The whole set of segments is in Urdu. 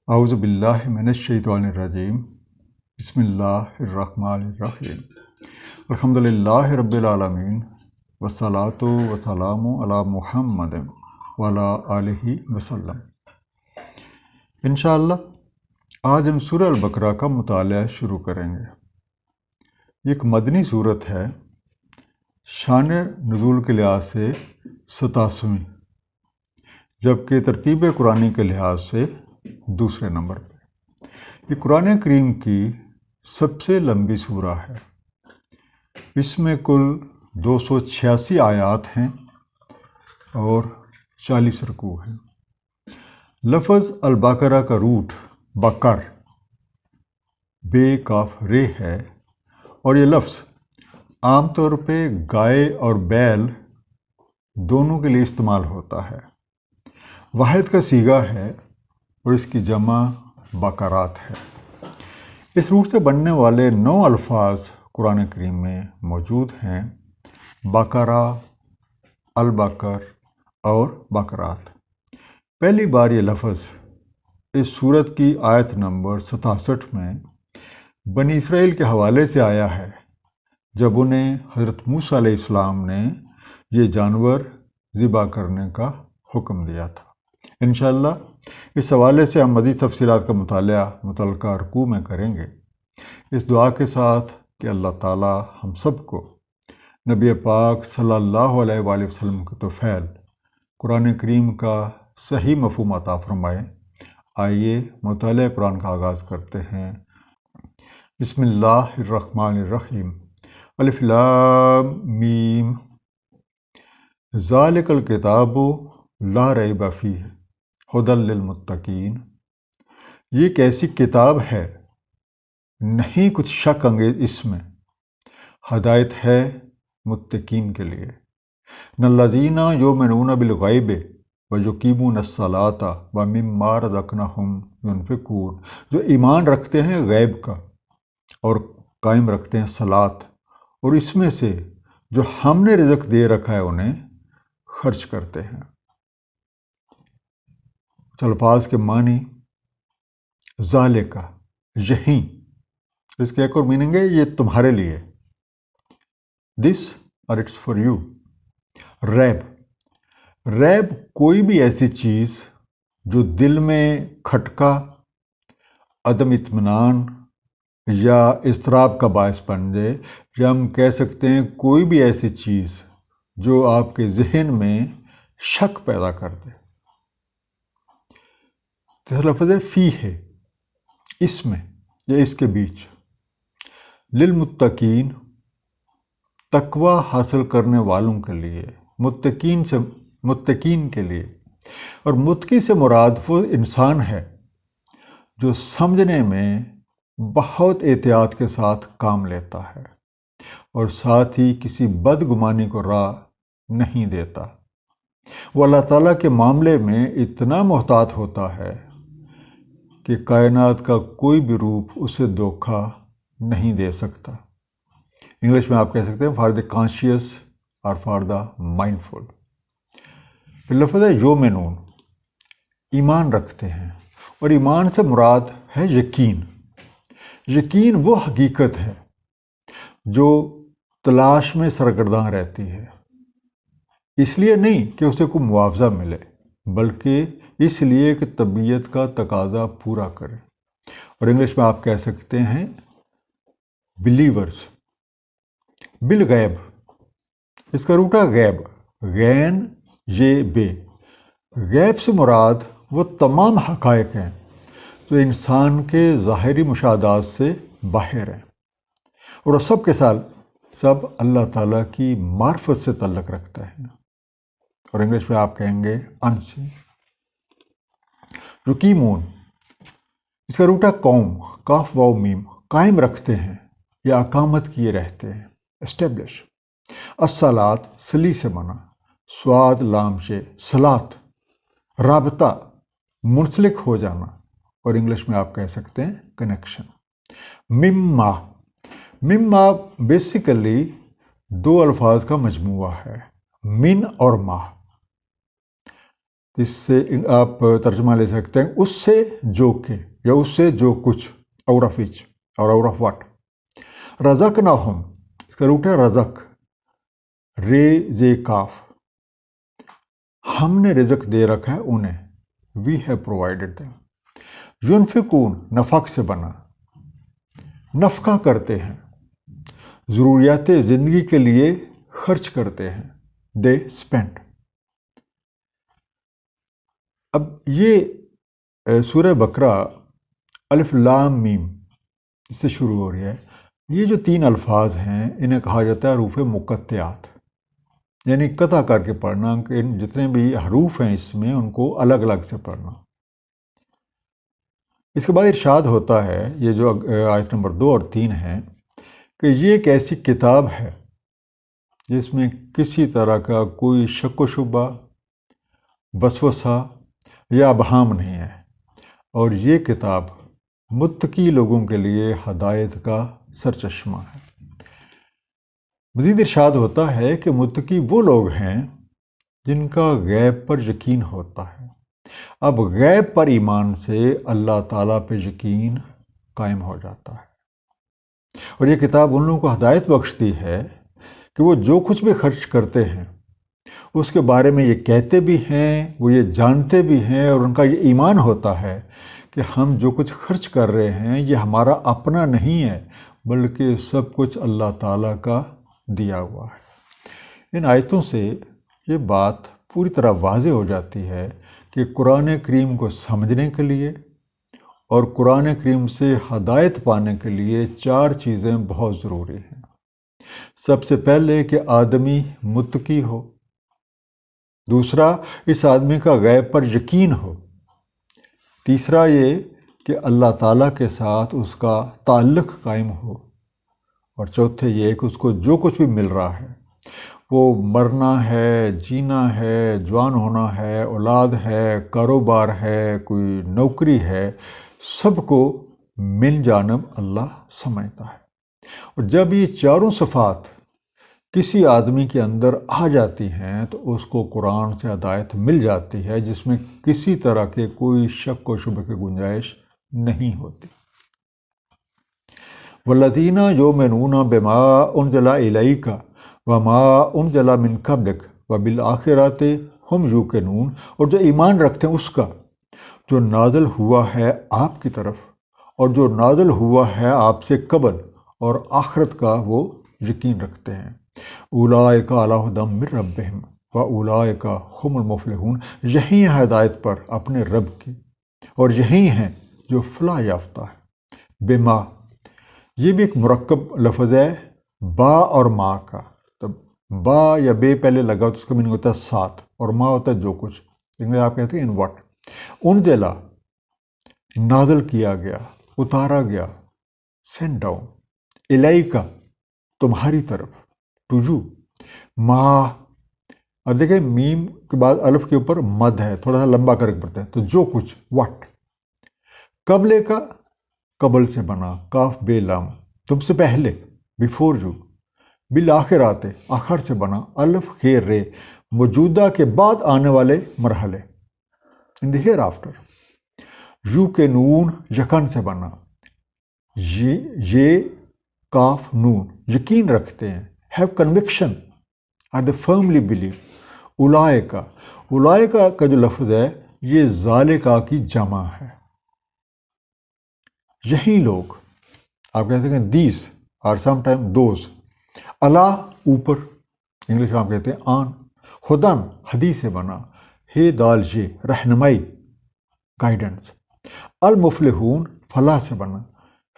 اعوذ باللہ من الشیطان الرجیم بسم اللہ الرحمن الرحیم الحمد للہ رب العالمین والصلاۃ والسلام علی محمد وعلی آلہ وسلم۔ انشاءاللہ آج ہم سورہ البقرہ کا مطالعہ شروع کریں گے۔ یہ ایک مدنی صورت ہے، شان نزول کے لحاظ سے 87ویں، جبکہ ترتیب قرآنی کے لحاظ سے دوسرے نمبر پہ۔ یہ قرآن کریم کی سب سے لمبی سورہ ہے۔ اس میں کل 286 آیات ہیں اور 40 رکوع ہیں۔ لفظ البقرہ کا روٹ بکر بے کاف رے ہے، اور یہ لفظ عام طور پہ گائے اور بیل دونوں کے لیے استعمال ہوتا ہے۔ واحد کا صیغہ ہے اور اس کی جمع بقرات ہے۔ اس روٹ سے بننے والے 9 الفاظ قرآن کریم میں موجود ہیں: بقرہ، البقر اور بقرات۔ پہلی بار یہ لفظ اس سورت کی آیت نمبر 67 میں بنی اسرائیل کے حوالے سے آیا ہے، جب انہیں حضرت موسیٰ علیہ السلام نے یہ جانور ذبح کرنے کا حکم دیا تھا۔ انشاءاللہ اس حوالے سے ہم مزید تفصیلات کا مطالعہ متعلقہ رکوع میں کریں گے، اس دعا کے ساتھ کہ اللہ تعالی ہم سب کو نبی پاک صلی اللہ علیہ وآلہ وسلم کے طفیل قرآن کریم کا صحیح مفہوم عطا فرمائے۔ آئیے مطالعہ قرآن کا آغاز کرتے ہیں۔ بسم اللہ الرحمن الرحیم۔ الف لام میم۔ ذالک الکتاب لا ریب فیہ ھدی للمتقین۔ یہ ایک ایسی کتاب ہے، نہیں کچھ شک انگیز اس میں، ہدایت ہے متقین کے لیے۔ الذین یؤمنون بالغیب ویقیمون الصلاۃ ومما رزقناہم ینفقون، جو ایمان رکھتے ہیں غیب کا اور قائم رکھتے ہیں صلاۃ، اور اس میں سے جو ہم نے رزق دے رکھا ہے انہیں خرچ کرتے ہیں۔ الفاظ کے معنی: ذالکہ، یہی، اس کا ایک اور میننگ ہے یہ تمہارے لیے، دس اور اٹس فار یو۔ ریب کوئی بھی ایسی چیز جو دل میں کھٹکا، عدم اطمینان یا اضطراب کا باعث بن جائے، یا ہم کہہ سکتے ہیں کوئی بھی ایسی چیز جو آپ کے ذہن میں شک پیدا کر دے۔ لفظ فی ہے، اس میں یا اس کے بیچ۔ للمتقین، تقوی حاصل کرنے والوں کے لیے، متقین کے لیے۔ اور متقی سے مراد وہ انسان ہے جو سمجھنے میں بہت احتیاط کے ساتھ کام لیتا ہے اور ساتھ ہی کسی بدگمانی کو راہ نہیں دیتا۔ وہ اللہ تعالیٰ کے معاملے میں اتنا محتاط ہوتا ہے کہ کائنات کا کوئی بھی روپ اسے دھوکہ نہیں دے سکتا۔ انگلش میں آپ کہہ سکتے ہیں فار دا کانشیس اور فار دا مائنڈفل۔ پھر لفظ ہے یؤمنون، ایمان رکھتے ہیں، اور ایمان سے مراد ہے یقین۔ یقین وہ حقیقت ہے جو تلاش میں سرگرداں رہتی ہے، اس لیے نہیں کہ اسے کوئی معاوضہ ملے، بلکہ اس لیے کہ طبیعت کا تقاضا پورا کرے۔ اور انگلش میں آپ کہہ سکتے ہیں بلیورز۔ بالغیب، اس کا روٹ ہے غیب، غین یہ بے۔ غیب سے مراد وہ تمام حقائق ہیں جو انسان کے ظاہری مشاہدات سے باہر ہیں، اور وہ سب کے سب اللہ تعالیٰ کی معرفت سے تعلق رکھتا ہے۔ اور انگلش میں آپ کہیں گے انسین۔ یقیمون، اس کا روٹ ہے قوم، کاف واو میم، قائم رکھتے ہیں یا اقامت کیے رہتے ہیں، اسٹیبلش۔ الصلاۃ، صلی سے بنا، سواد لام شے، صلاۃ، رابطہ، منسلک ہو جانا، اور انگلش میں آپ کہہ سکتے ہیں کنیکشن۔ مما بیسیکلی 2 الفاظ کا مجموعہ ہے، من اور ما۔ اس سے آپ ترجمہ لے سکتے ہیں اس سے جو کہ، یا اس سے جو کچھ، آؤٹ آف ایچ اور آؤٹ آف واٹ. رزقناہم، اس کا روٹ ہے رزق، رے زے کاف، ہم نے رزق دے رکھا ہے انہیں، وی ہیو پرووائڈیڈ دیم. ینفقون، نفق سے بنا، نفقہ کرتے ہیں، ضروریات زندگی کے لیے خرچ کرتے ہیں، دے اسپینڈ. اب یہ سورہ بقرہ الف لام میم اس سے شروع ہو رہی ہے. یہ جو 3 الفاظ ہیں انہیں کہا جاتا ہے حروف مقطعات، یعنی قطع کر کے پڑھنا، کہ جتنے بھی حروف ہیں اس میں ان کو الگ الگ سے پڑھنا. اس کے بعد ارشاد ہوتا ہے، یہ جو آیت نمبر 2 اور 3 ہیں، کہ یہ ایک ایسی کتاب ہے جس میں کسی طرح کا کوئی شک و شبہ، وسوسہ یا ابہام نہیں ہے، اور یہ کتاب متقی لوگوں کے لیے ہدایت کا سرچشمہ ہے. مزید ارشاد ہوتا ہے کہ متقی وہ لوگ ہیں جن کا غیب پر یقین ہوتا ہے. اب غیب پر ایمان سے اللہ تعالیٰ پہ یقین قائم ہو جاتا ہے، اور یہ کتاب ان لوگوں کو ہدایت بخشتی ہے کہ وہ جو کچھ بھی خرچ کرتے ہیں اس کے بارے میں یہ کہتے بھی ہیں، وہ یہ جانتے بھی ہیں، اور ان کا یہ ایمان ہوتا ہے کہ ہم جو کچھ خرچ کر رہے ہیں یہ ہمارا اپنا نہیں ہے، بلکہ سب کچھ اللہ تعالیٰ کا دیا ہوا ہے. ان آیتوں سے یہ بات پوری طرح واضح ہو جاتی ہے کہ قرآن کریم کو سمجھنے کے لیے اور قرآن کریم سے ہدایت پانے کے لیے 4 چیزیں بہت ضروری ہیں. سب سے پہلے کہ آدمی متقی ہو، دوسرا اس آدمی کا غیب پر یقین ہو، تیسرا یہ کہ اللہ تعالیٰ کے ساتھ اس کا تعلق قائم ہو، اور چوتھے یہ کہ اس کو جو کچھ بھی مل رہا ہے، وہ مرنا ہے، جینا ہے، جوان ہونا ہے، اولاد ہے، کاروبار ہے، کوئی نوکری ہے، سب کو من جانب اللہ سمجھتا ہے. اور جب یہ 4 صفات کسی آدمی کے اندر آ جاتی ہیں تو اس کو قرآن سے ہدایت مل جاتی ہے، جس میں کسی طرح کے کوئی شک و شبہ کی گنجائش نہیں ہوتی. والذین یؤمنون بما انزل الیک وما انزل من قبلک وبالآخرۃ ہم یوقنون، اور جو ایمان رکھتے ہیں اس کا جو نازل ہوا ہے آپ کی طرف اور جو نازل ہوا ہے آپ سے قبل، اور آخرت کا وہ یقین رکھتے ہیں. اولئک علی ھدی من ربہم واولئک ھم المفلحون، یہی ہیں ہدایت پر اپنے رب کی، اور یہی ہیں جو فلاح یافتہ ہے. بما، یہ بھی ایک مرکب لفظ ہے با اور ما کا. تو با یا بے پہلے لگا تو اس کا میننگ ہوتا ہے ساتھ، اور ما ہوتا ہے جو کچھ، جن میں آپ کہتے ہیں ان واٹ. انزلا، نازل کیا گیا، اتارا گیا، سینڈ ڈاؤن. الیکا، تمہاری طرف، ٹو یو. ما، اب دیکھیں میم کے بعد الف کے اوپر مد ہے، تھوڑا سا لمبا کر کے پڑھتے ہیں، تو جو کچھ، واٹ. قبل کا، قبل سے بنا، کاف بے لام، تم سے پہلے، بیفور یو. بالآخرات، آخر سے بنا، الف خیر رے، موجودہ کے بعد آنے والے مرحلے، ان دی ہیئر آفٹر. یو کے نون، یقین سے بنا، یہ کاف نون، یقین رکھتے ہیں، have conviction, are they firmly believe. اولائکا، اولائکا کا جو لفظ ہے یہ ذالکا کی جمع ہے. یہی لوگ، آپ کہتے ہیں دیز، اور سم ٹائم دوز. اللہ، اوپر، انگلش میں آپ کہتے ہیں آن. ہدن، حدیث سے بنا، ہے دال یہ، رہنمائی، گائیڈنس. المفلحون، فلاح سے بنا،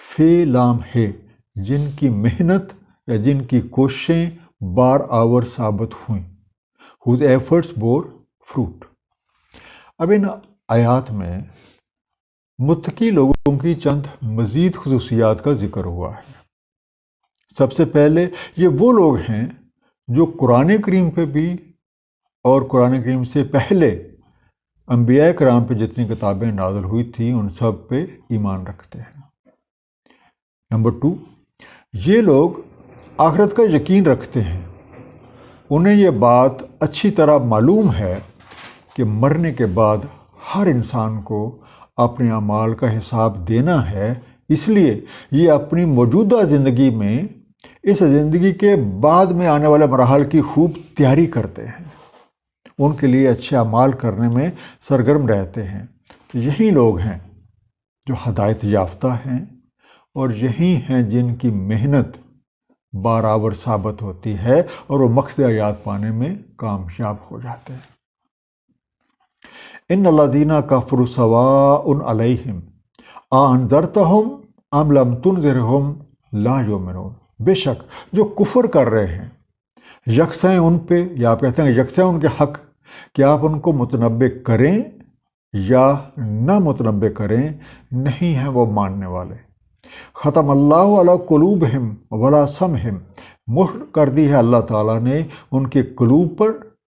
فے لام ہے، جن کی محنت یا جن کی کوششیں بار آور ثابت ہوئیں. whose efforts bore fruit. اب ان آیات میں متقی لوگوں کی چند مزید خصوصیات کا ذکر ہوا ہے. سب سے پہلے یہ وہ لوگ ہیں جو قرآن کریم پہ بھی اور قرآن کریم سے پہلے انبیاء کرام پہ جتنی کتابیں نازل ہوئی تھیں ان سب پہ ایمان رکھتے ہیں. نمبر 2، یہ لوگ آخرت کا یقین رکھتے ہیں. انہیں یہ بات اچھی طرح معلوم ہے کہ مرنے کے بعد ہر انسان کو اپنے اعمال کا حساب دینا ہے، اس لیے یہ اپنی موجودہ زندگی میں اس زندگی کے بعد میں آنے والے مراحل کی خوب تیاری کرتے ہیں، ان کے لیے اچھے اعمال کرنے میں سرگرم رہتے ہیں۔ یہی لوگ ہیں جو ہدایت یافتہ ہیں، اور یہی ہیں جن کی محنت برابر ثابت ہوتی ہے اور وہ مقصد حیات پانے میں کامیاب ہو جاتے ہیں۔ ان الذین کفروا سواء علیہم اانذرتہم ام لم تنذرہم لا یؤمنون۔ بے شک جو کفر کر رہے ہیں یکساں ان پہ، یا آپ کہتے ہیں یکساں ان کے حق، کہ آپ ان کو متنبع کریں یا نہ متنبع کریں، نہیں ہیں وہ ماننے والے۔ ختم اللہ علی قلوبہم ولا سمعہم، مہر کر دی ہے اللہ تعالیٰ نے ان کے قلوب پر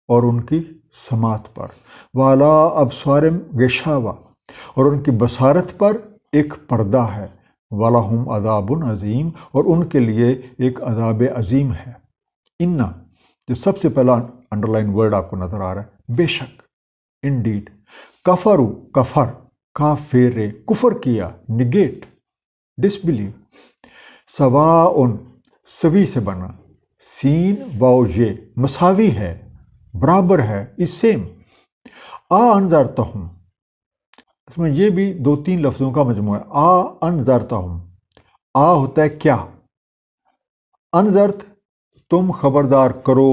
اور ان کی سماعت پر، وعلی ابصارہم غشاوہ، اور ان کی بصارت پر ایک پردہ ہے، وَلَهُمْ عَذَابٌ عظیم، اور ان کے لیے ایک عذاب عظیم ہے۔ اِنَّا، جو سب سے پہلا انڈر لائن ورڈ آپ کو نظر آ رہا ہے، بے شک، انڈیڈ، کفرو، کفر، کافر، کفر کیا، نگیٹ، ڈس بلیو، سواء، سوی سے بنا، سین واو یہ مساوی ہے، برابر ہے، اس سیم، انذرتہم، اس میں یہ بھی دو تین لفظوں کا مجموعہ ہے۔ انذرتہم، ہوتا ہے کیا، انذرت تم خبردار کرو،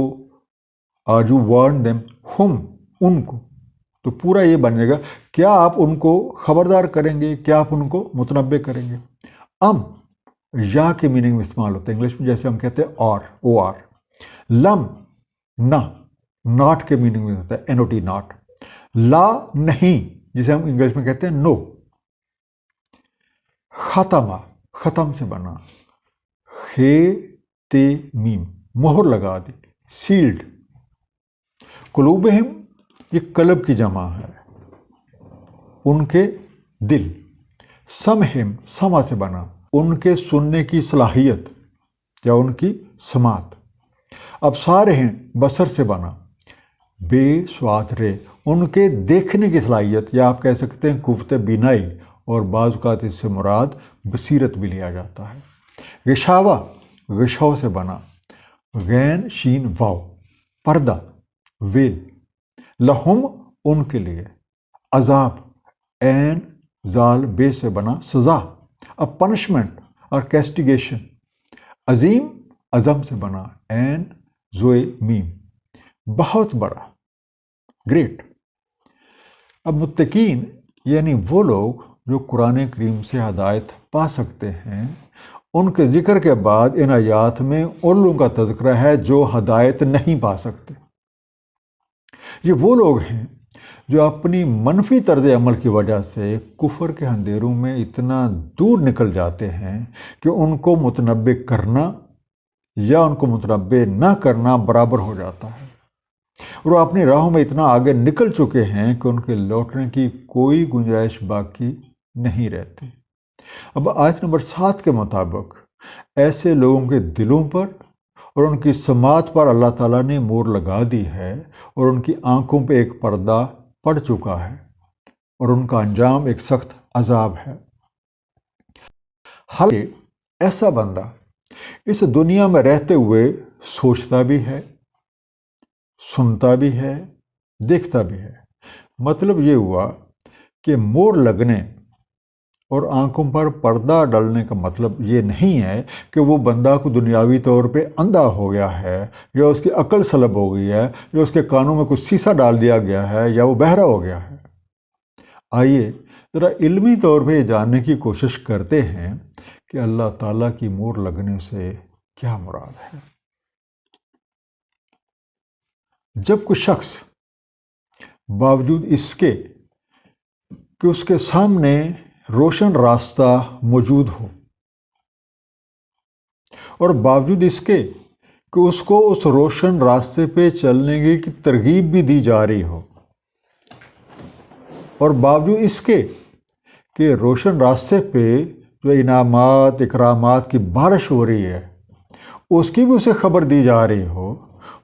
یو وارن دیم، ہم ان کو، تو پورا یہ بن جائے گا، کیا آپ ان کو خبردار کریں گے، کیا آپ ان کو متنبع کریں گے۔ یا کے میننگ میں استعمال ہوتا ہے انگلش میں، جیسے ہم کہتے ہیں اور، او آر۔ لم، نہ، ناٹ کے میننگ میں ہوتا ہے این او ٹی، ناٹ۔ لا، نہیں، جسے ہم انگلش میں کہتے ہیں نو۔ ختمہ، ختم سے بنا، خے تے میم، مہر لگا دی، سیلڈ۔ قلوبہم، یہ قلب کی جمع ہے، ان کے دل۔ سمہم، سما سے بنا، ان کے سننے کی صلاحیت یا ان کی سماعت۔ ابصارہم، بصر سے بنا، بے سواد رے، ان کے دیکھنے کی صلاحیت، یا آپ کہہ سکتے ہیں قوت بینائی، اور بعض اوقات اس سے مراد بصیرت بھی لیا جاتا ہے۔ غشاوہ، غشو سے بنا، غین شین واو، پردہ، ویل۔ لہم، ان کے لیے، عذاب، عین زال بے سے بنا، سزا، اب پنشمنٹ اور کیسٹیگیشن۔ عظیم، عظم سے بنا، عین زوئے میم، بہت بڑا، گریٹ۔ اب متقین یعنی وہ لوگ جو قرآن کریم سے ہدایت پا سکتے ہیں، ان کے ذکر کے بعد ان آیات میں ان لوگوں کا تذکرہ ہے جو ہدایت نہیں پا سکتے۔ یہ وہ لوگ ہیں جو اپنی منفی طرز عمل کی وجہ سے کفر کے اندھیروں میں اتنا دور نکل جاتے ہیں کہ ان کو متنبع کرنا یا ان کو متنبع نہ کرنا برابر ہو جاتا ہے، اور وہ اپنی راہوں میں اتنا آگے نکل چکے ہیں کہ ان کے لوٹنے کی کوئی گنجائش باقی نہیں رہتی۔ اب آیت نمبر 7 کے مطابق ایسے لوگوں کے دلوں پر اور ان کی سماعت پر اللہ تعالیٰ نے مہر لگا دی ہے، اور ان کی آنکھوں پہ ایک پردہ پڑ چکا ہے، اور ان کا انجام ایک سخت عذاب ہے۔ حالانکہ ایسا بندہ اس دنیا میں رہتے ہوئے سوچتا بھی ہے، سنتا بھی ہے، دیکھتا بھی ہے۔ مطلب یہ ہوا کہ مہر لگنے اور آنکھوں پر پردہ ڈالنے کا مطلب یہ نہیں ہے کہ وہ بندہ کو دنیاوی طور پہ اندھا ہو گیا ہے، یا اس کی عقل سلب ہو گئی ہے، یا اس کے کانوں میں کچھ سیسا ڈال دیا گیا ہے، یا وہ بہرا ہو گیا ہے۔ آئیے ذرا علمی طور پہ یہ جاننے کی کوشش کرتے ہیں کہ اللہ تعالیٰ کی مہر لگنے سے کیا مراد ہے۔ جب کوئی شخص باوجود اس کے کہ اس کے سامنے روشن راستہ موجود ہو، اور باوجود اس کے کہ اس کو اس روشن راستے پہ چلنے کی ترغیب بھی دی جا رہی ہو، اور باوجود اس کے کہ روشن راستے پہ جو انعامات، اکرامات کی بارش ہو رہی ہے، اس کی بھی اسے خبر دی جا رہی ہو،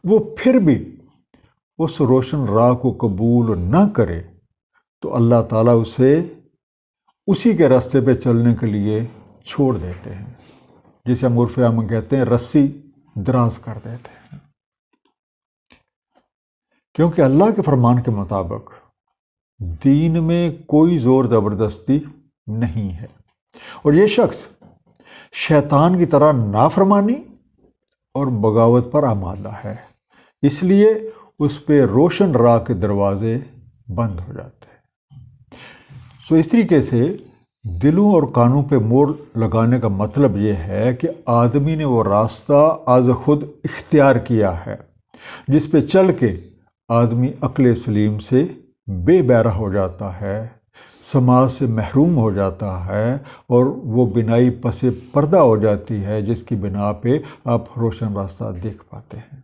وہ پھر بھی اس روشن راہ کو قبول نہ کرے تو اللہ تعالیٰ اسے اسی کے راستے پہ چلنے کے لیے چھوڑ دیتے ہیں، جسے ہم عرف عام میں کہتے ہیں رسی دراز کر دیتے ہیں، کیونکہ اللہ کے فرمان کے مطابق دین میں کوئی زور زبردستی نہیں ہے، اور یہ شخص شیطان کی طرح نافرمانی اور بغاوت پر آمادہ ہے، اس لیے اس پہ روشن راہ کے دروازے بند ہو جاتے ہیں۔ اس طریقے سے دلوں اور کانوں پہ مور لگانے کا مطلب یہ ہے کہ آدمی نے وہ راستہ از خود اختیار کیا ہے جس پہ چل کے آدمی عقل سلیم سے بے بہرہ ہو جاتا ہے، سماج سے محروم ہو جاتا ہے، اور وہ بینائی پس پردہ ہو جاتی ہے جس کی بنا پہ آپ روشن راستہ دیکھ پاتے ہیں۔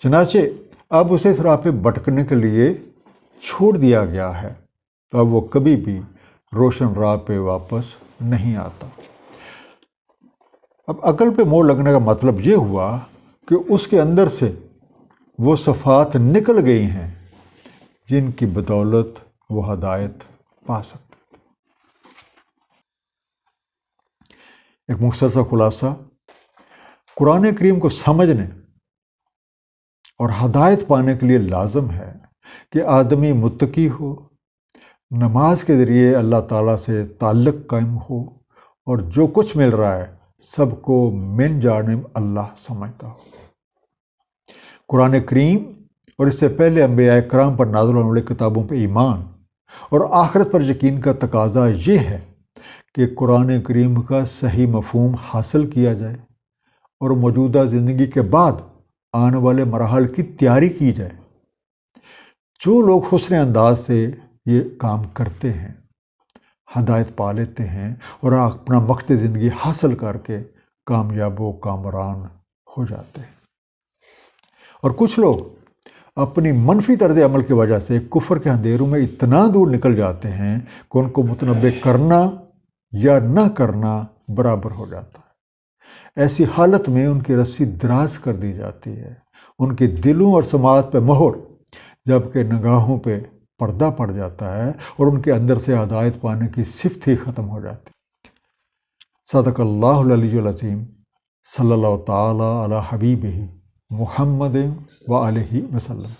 چنانچہ اب اسے اس راہ پہ بھٹکنے کے لیے چھوڑ دیا گیا ہے، تو اب وہ کبھی بھی روشن راہ پہ واپس نہیں آتا۔ اب عقل پہ موڑ لگنے کا مطلب یہ ہوا کہ اس کے اندر سے وہ صفات نکل گئی ہیں جن کی بدولت وہ ہدایت پا سکتے۔ ایک مختصر خلاصہ، قرآن کریم کو سمجھنے اور ہدایت پانے کے لیے لازم ہے کہ آدمی متقی ہو، نماز کے ذریعے اللہ تعالیٰ سے تعلق قائم ہو، اور جو کچھ مل رہا ہے سب کو من جانب اللہ سمجھتا ہو۔ قرآن کریم اور اس سے پہلے انبیاء کرام پر نازل ہونے والی کتابوں پہ ایمان اور آخرت پر یقین کا تقاضا یہ ہے کہ قرآن کریم کا صحیح مفہوم حاصل کیا جائے اور موجودہ زندگی کے بعد آنے والے مراحل کی تیاری کی جائے۔ جو لوگ حسن انداز سے یہ کام کرتے ہیں، ہدایت پا لیتے ہیں اور اپنا مقصد زندگی حاصل کر کے کامیاب و کامران ہو جاتے ہیں، اور کچھ لوگ اپنی منفی طرز عمل کی وجہ سے کفر کے اندھیروں میں اتنا دور نکل جاتے ہیں کہ ان کو متنبع کرنا یا نہ کرنا برابر ہو جاتا ہے۔ ایسی حالت میں ان کی رسی دراز کر دی جاتی ہے، ان کے دلوں اور سماعت پہ مہر، جبکہ نگاہوں پہ پردہ پڑ جاتا ہے، اور ان کے اندر سے ہدایت پانے کی صفت ہی ختم ہو جاتی ہے۔ صدق اللہ العلی العظیم، صلی اللہ تعالی علی حبیبہ محمد و آلہ وسلم۔